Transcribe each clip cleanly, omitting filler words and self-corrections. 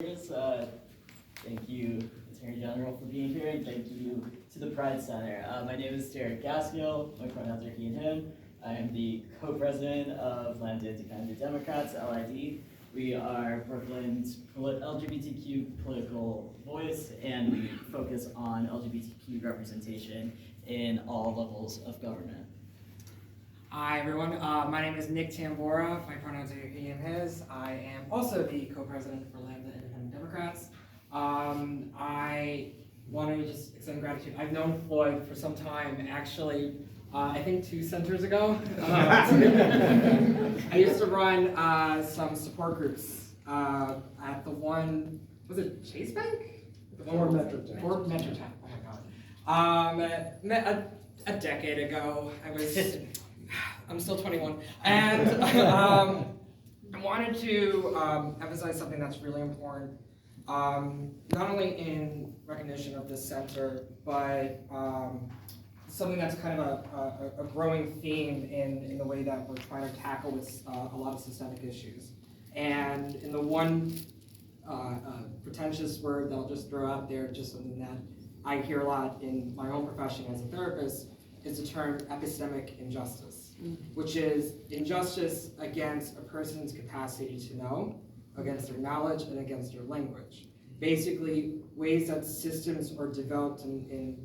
Thank you, Attorney General, for being here, and thank you to the Pride Center. My name is Derek Gaskill. My pronouns are he and him. I am the co-president of Lambda Independent Democrats, LID. We are Brooklyn's LGBTQ political voice, and we focus on LGBTQ representation in all levels of government. Hi everyone, my name is Nick Tambora. My pronouns are he and his. I am also the co-president for Lambda Independent Democrats. I want to just extend gratitude. I've known Floyd for some time, actually, I think 2 centers ago. I used to run some support groups at the one, was it Chase Bank? Ford Metrotech. Ford Metrotech, oh my God. A decade ago, I'm still 21, and I wanted to emphasize something that's really important, not only in recognition of this center, but something that's kind of a growing theme in the way that we're trying to tackle this, a lot of systemic issues. And in the one pretentious word that I'll just throw out there, just something that I hear a lot in my own profession as a therapist, is the term epistemic injustice, which is injustice against a person's capacity to know, against their knowledge, and against their language. Basically, ways that systems are developed and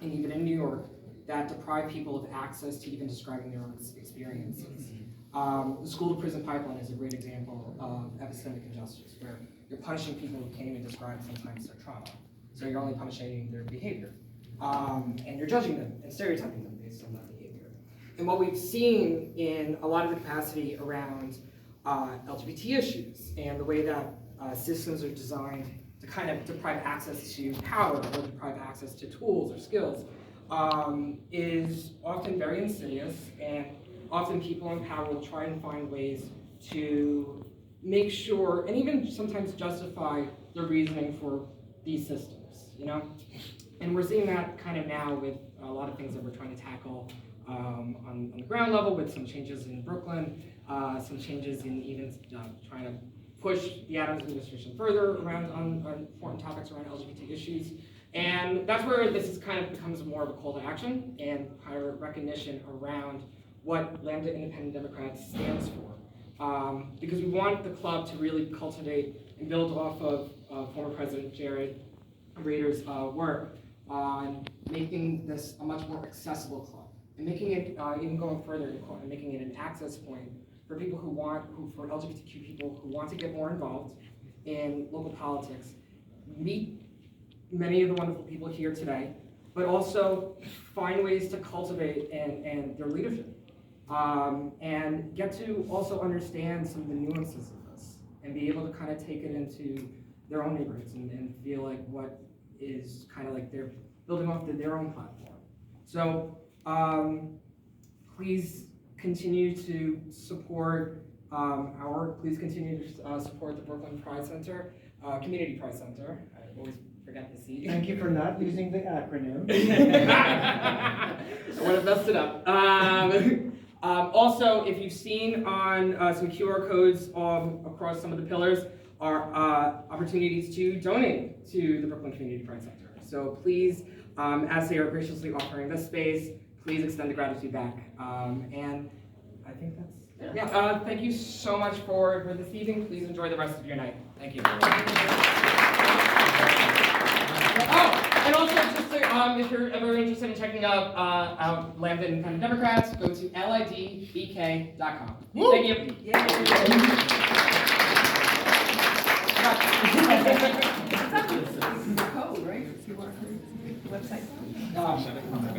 even in New York that deprive people of access to even describing their own experiences. The school-to-prison pipeline is a great example of epistemic injustice, where you're punishing people who can't even describe sometimes their trauma. So you're only punishing their behavior. And you're judging them and stereotyping them based on that behavior. And what we've seen in a lot of the capacity around LGBT issues and the way that systems are designed to kind of deprive access to power or deprive access to tools or skills is often very insidious, and often people in power will try and find ways to make sure, and even sometimes justify the reasoning for these systems, you know? And we're seeing that kind of now with a lot of things that we're trying to tackle on the ground level, with some changes in Brooklyn, some changes in even trying to push the Adams administration further around on important topics around LGBT issues. And that's where this is kind of becomes more of a call to action and higher recognition around what Lambda Independent Democrats stands for. Because we want the club to really cultivate and build off of former President Jared Rader's work on making this a much more accessible club, and making it, even going further, and making it an access point for people for LGBTQ people who want to get more involved in local politics, meet many of the wonderful people here today, but also find ways to cultivate and their leadership, and get to also understand some of the nuances of this, and be able to kind of take it into their own neighborhoods and feel like what is kind of like they're building off their own platform. So please continue to support please continue to support the Brooklyn Pride Center, Community Pride Center. I always forget the C. Thank you for not using the acronym. I would have messed it up. Also, if you've seen on some QR codes across some of the pillars, are opportunities to donate to the Brooklyn Community Pride Center. So please, as they are graciously offering this space, please extend the gratitude back. And I think that's, thank you so much for this evening. Please enjoy the rest of your night. Thank you. Oh, and also just to, if you're ever interested in checking out Lambda Independent Democrats, go to lidbk.com. Thank you. Yeah.